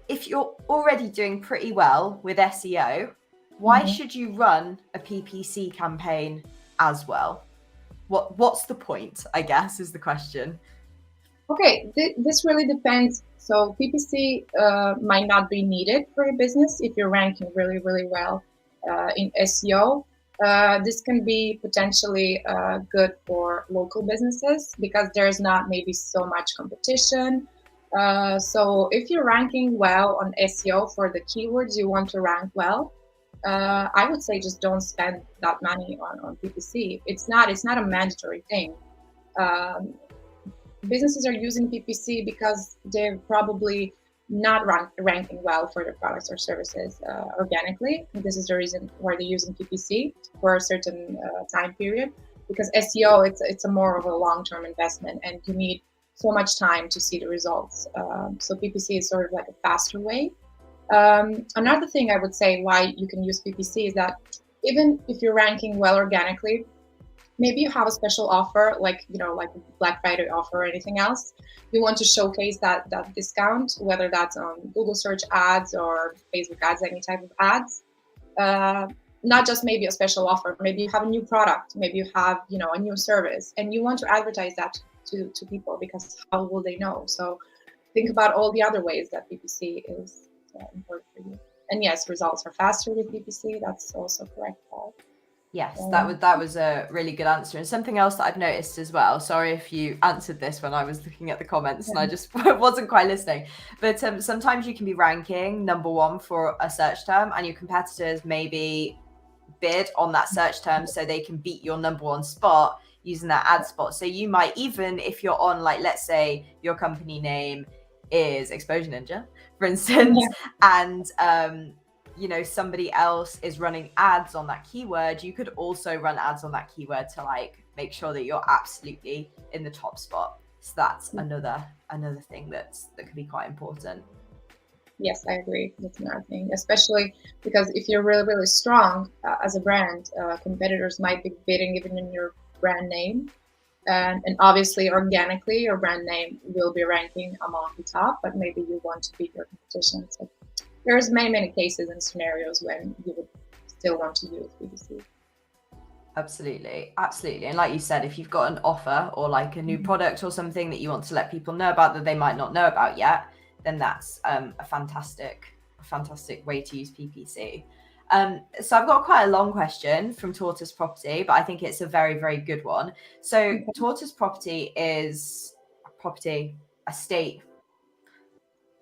if you're already doing pretty well with SEO, why should you run a PPC campaign as well? What's the point, I guess, is the question. Okay, this really depends. So PPC might not be needed for your business if you're ranking really, really well in SEO. This can be potentially good for local businesses because there's not maybe so much competition. So if you're ranking well on SEO for the keywords you want to rank well, I would say just don't spend that money on PPC. It's not a mandatory thing. Businesses are using PPC because they're probably not ranking well for their products or services organically. This is the reason why they're using PPC for a certain time period, because SEO, it's a more of a long-term investment and you need so much time to see the results. So PPC is sort of like a faster way. Another thing I would say why you can use PPC is that even if you're ranking well organically, maybe you have a special offer, like like a Black Friday offer or anything else. You want to showcase that discount, whether that's on Google search ads or Facebook ads, any type of ads. Not just maybe a special offer. Maybe you have a new product. Maybe you have a new service, and you want to advertise that to people, because how will they know? So think about all the other ways that PPC is important for you. And yes, results are faster with PPC. That's also correct, Paul. Yes, that was a really good answer. And something else that I've noticed as well, sorry if you answered this when I was looking at the comments and I just wasn't quite listening, but sometimes you can be ranking #1 for a search term and your competitors maybe bid on that search term so they can beat your #1 spot using that ad spot. So you might, even if you're on, like, let's say your company name is Exposure Ninja, for instance, and somebody else is running ads on that keyword, you could also run ads on that keyword to make sure that you're absolutely in the top spot. So that's another thing that could be quite important. Yes, I agree. That's another thing, especially because if you're really, really strong as a brand, competitors might be bidding even in your brand name. And obviously, organically, your brand name will be ranking among the top, but maybe you want to beat your competition. So there's many cases and scenarios when you would still want to use PPC. Absolutely. And like you said, if you've got an offer or like a new product or something that you want to let people know about that they might not know about yet, then that's a fantastic way to use PPC. So I've got quite a long question from Tortoise Property, but I think it's a very, very good one. So Tortoise Property is a state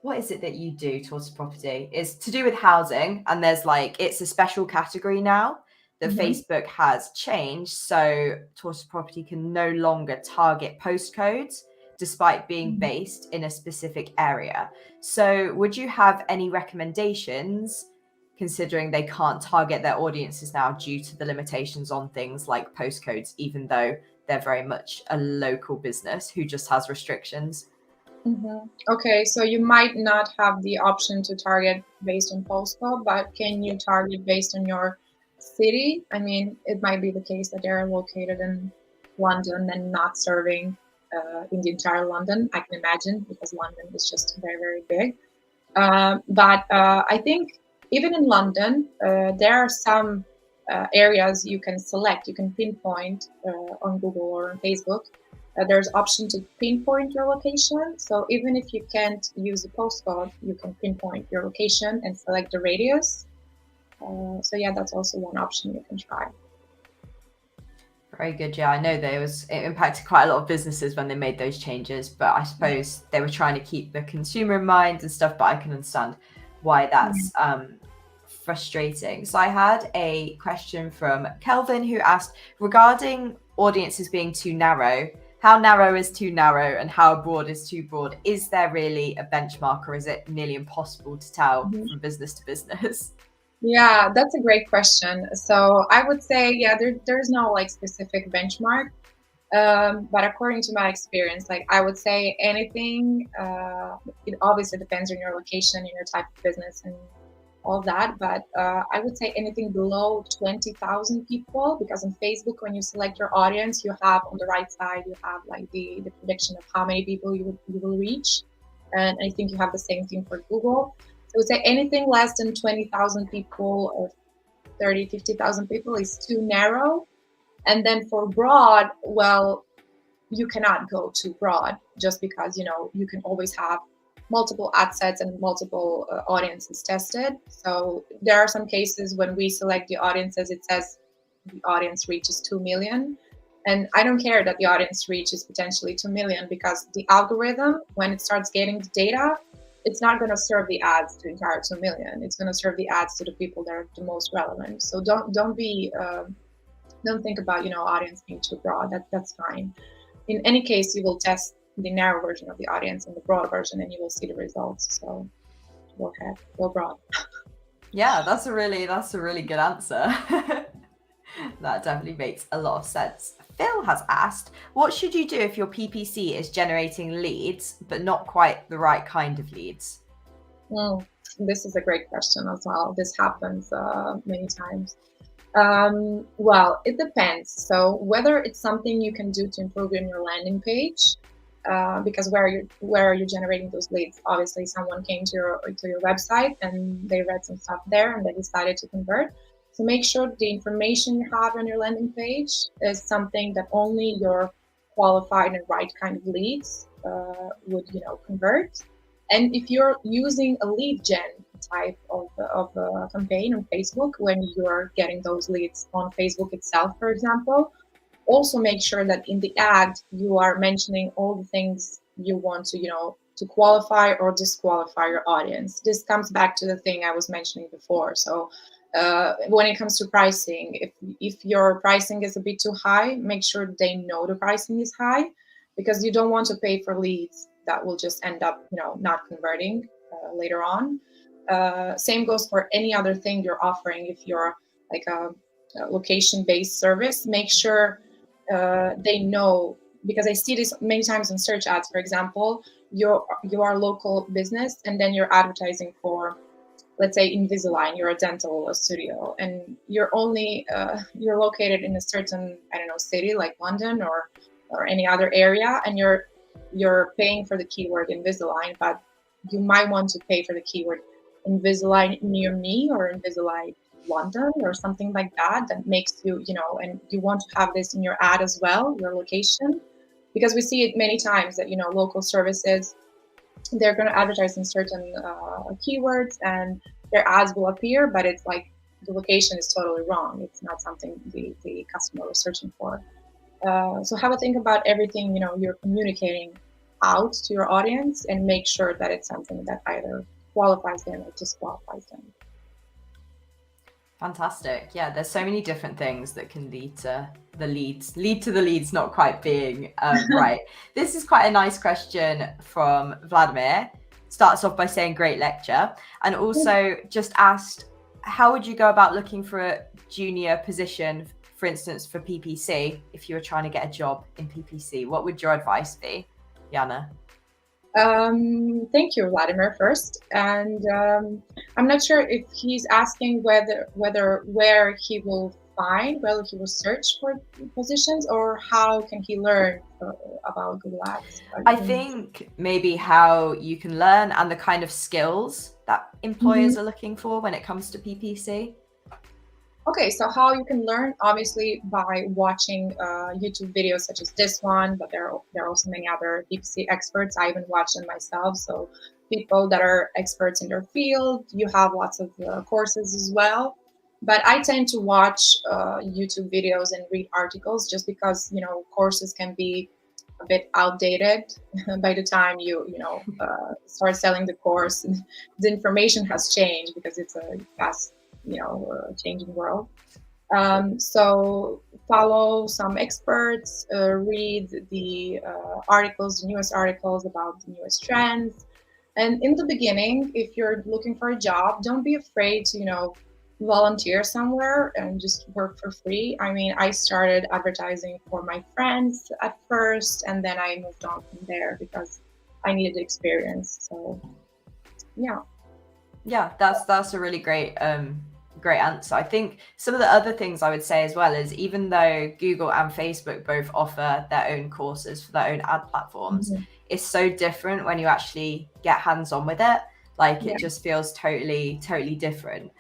what is it that you do towards property? It's to do with housing, and there's like, it's a special category now that Mhm. Facebook has changed. So towards property can no longer target postcodes despite being Mhm. based in a specific area. So would you have any recommendations considering they can't target their audiences now due to the limitations on things like postcodes, even though they're very much a local business who just has restrictions? Okay, so you might not have the option to target based on postcode, but can you target based on your city? I mean, it might be the case that they're located in London and not serving in the entire London. I can imagine because London is just very, very big. But I think even in London, there are some areas you can select, you can pinpoint on Google or on Facebook. There's option to pinpoint your location. So even if you can't use the postcode, you can pinpoint your location and select the radius. So yeah, that's also one option you can try. Very good. Yeah, I know it impacted quite a lot of businesses when they made those changes, but I suppose they were trying to keep the consumer in mind and stuff, but I can understand why that's frustrating. So I had a question from Kelvin who asked regarding audiences being too narrow, how narrow is too narrow and how broad is too broad? Is there really a benchmark or is it nearly impossible to tell Mhm. from business to business? Yeah, that's a great question. So I would say, yeah, there's no like specific benchmark. But according to my experience, like I would say anything, it obviously depends on your location and your type of business and all that. But I would say anything below 20,000 people, because on Facebook, when you select your audience, you have on the right side, you have like the prediction of how many people you will reach. And I think you have the same thing for Google. So I would say anything less than 20,000 people or 30, 50,000 people is too narrow. And then for broad, well, you cannot go too broad just because you can always have multiple ad sets and multiple audiences tested. So there are some cases when we select the audiences, it says the audience reach is 2 million, and I don't care that the audience reach is potentially 2 million, because the algorithm, when it starts getting the data, it's not going to serve the ads to entire 2 million. It's going to serve the ads to the people that are the most relevant. So don't think about audience being too broad. That's fine. In any case, you will test the narrow version of the audience and the broad version, and you will see the results. So go ahead, go broad. Yeah, that's a really good answer. That definitely makes a lot of sense. Phil has asked, what should you do if your PPC is generating leads, but not quite the right kind of leads? This is a great question as well. This happens many times. Well, it depends. So whether it's something you can do to improve in your landing page, because where are you generating those leads? Obviously, someone came to your website and they read some stuff there and they decided to convert. So make sure the information you have on your landing page is something that only your qualified and right kind of leads would convert. And if you're using a lead gen type of campaign on Facebook, when you're getting those leads on Facebook itself, for example, also make sure that in the ad you are mentioning all the things you want to qualify or disqualify your audience. This comes back to the thing I was mentioning before. So when it comes to pricing, if your pricing is a bit too high, make sure they know the pricing is high, because you don't want to pay for leads that will just end up not converting later on. Same goes for any other thing you're offering. If you're like a location-based service, make sure they know, because I see this many times in search ads. For example, you are a local business and then you're advertising for, let's say, Invisalign. You're a dental studio and you're only you're located in a certain, I don't know, city like London or any other area, and you're paying for the keyword Invisalign, but you might want to pay for the keyword Invisalign near me or Invisalign London or something like that. That makes and you want to have this in your ad as well, your location, because we see it many times that local services, they're going to advertise in certain keywords and their ads will appear, but it's like the location is totally wrong. It's not something the customer was searching for. So have a think about everything you're communicating out to your audience and make sure that it's something that either qualifies them or disqualifies them. Fantastic. Yeah, there's so many different things that can lead to the leads not quite being right. This is quite a nice question from Vladimir. Starts off by saying great lecture, and also just asked, how would you go about looking for a junior position, for instance, for PPC, if you were trying to get a job in PPC? What would your advice be, Jana? Thank you, Vladimir, first. And I'm not sure if he's asking where he will search for positions, or how can he learn about Google Ads. I think maybe how you can learn and the kind of skills that employers are looking for when it comes to PPC. Okay, so how you can learn, obviously, by watching YouTube videos such as this one, but there are also many other PPC experts. I even watch them myself. So people that are experts in their field, you have lots of courses as well. But I tend to watch YouTube videos and read articles, just because, courses can be a bit outdated by the time you start selling the course. The information has changed because it's a fast changing world. So follow some experts, read the articles, the newest articles about the newest trends. And in the beginning, if you're looking for a job, don't be afraid to, volunteer somewhere and just work for free. I mean, I started advertising for my friends at first, and then I moved on from there because I needed experience. So yeah, that's a really great answer. I think some of the other things I would say as well is, even though Google and Facebook both offer their own courses for their own ad platforms, it's so different when you actually get hands-on with it. Like, it just feels totally different.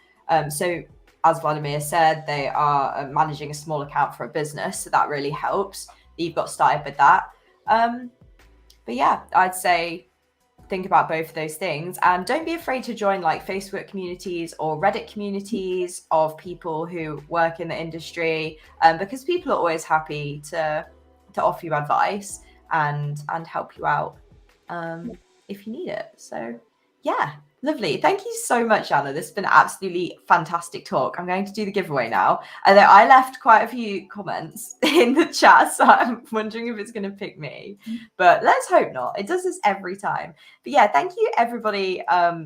So as Vladimir said, they are managing a small account for a business, so that really helps that you've got started with that. But yeah, I'd say think about both of those things, and don't be afraid to join like Facebook communities or Reddit communities of people who work in the industry, because people are always happy to offer you advice and help you out if you need it. So yeah, lovely. Thank you so much, Anna. This has been absolutely fantastic talk. I'm going to do the giveaway now. Although I left quite a few comments in the chat, so I'm wondering if it's going to pick me. But let's hope not. It does this every time. But yeah, thank you everybody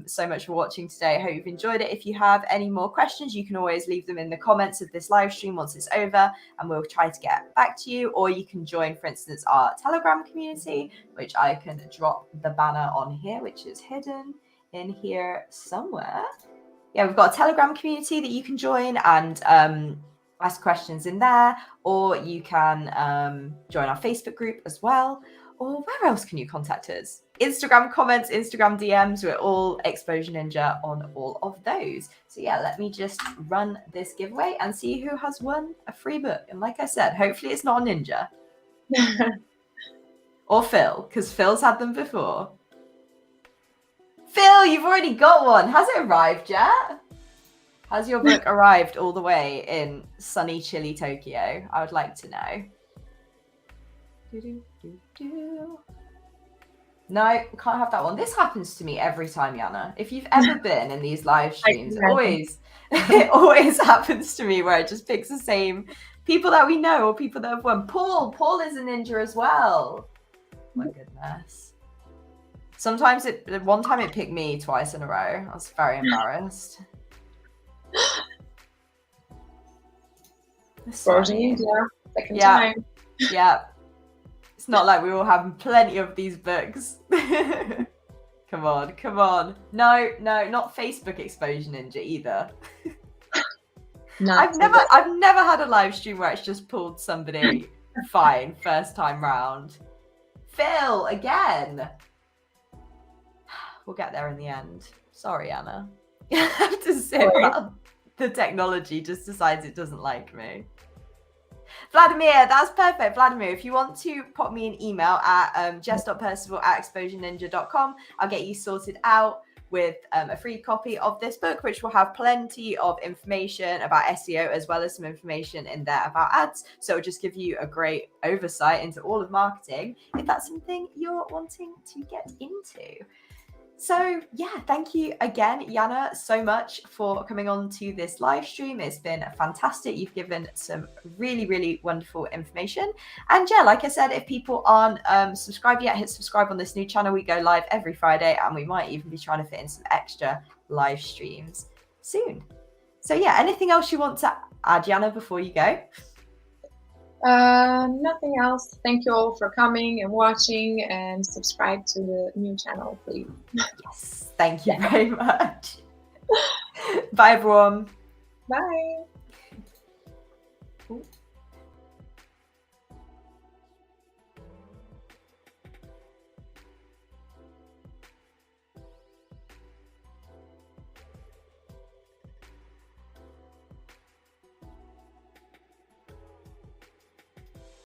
so much for watching today. I hope you've enjoyed it. If you have any more questions, you can always leave them in the comments of this live stream once it's over, and we'll try to get back to you. Or you can join, for instance, our Telegram community, which I can drop the banner on here, which is hidden in here somewhere. Yeah, we've got a Telegram community that you can join and ask questions in there, or you can join our Facebook group as well. Or where else can you contact us? Instagram comments, Instagram DMs. We're all Exposure Ninja on all of those. So yeah, let me just run this giveaway and see who has won a free book. And like I said, hopefully it's not a ninja. Or Phil, because Phil's had them before. Phil, you've already got one. Has it arrived yet? Has your book arrived all the way in sunny, chilly Tokyo? I would like to know. No, can't have that one. This happens to me every time, Jana. If you've ever been in these live streams, it always happens to me where it just picks the same people that we know or people that have won. Paul is a ninja as well. My goodness. Sometimes one time it picked me twice in a row. I was very embarrassed. Second time. Yeah. It's not like we all have plenty of these books. Come on. No, not Facebook Exposure Ninja either. I've never had a live stream where it's just pulled somebody fine first time round. Phil, again. We'll get there in the end. Sorry, Anna. I have to say that the technology just decides it doesn't like me. Vladimir, that's perfect. Vladimir, if you want to pop me an email at jess.percival@exposureninja.com, I'll get you sorted out with a free copy of this book, which will have plenty of information about SEO as well as some information in there about ads. So it'll just give you a great oversight into all of marketing if that's something you're wanting to get into. So yeah, thank you again, Jana, so much for coming on to this live stream. It's been fantastic. You've given some really, really wonderful information. And yeah, like I said, if people aren't subscribed yet, hit subscribe on this new channel. We go live every Friday, and we might even be trying to fit in some extra live streams soon. So yeah, anything else you want to add, Jana, before you go? Nothing else. Thank you all for coming and watching, and subscribe to the new channel, please. Yes, thank you very much. Bye, everyone. Bye. Ooh.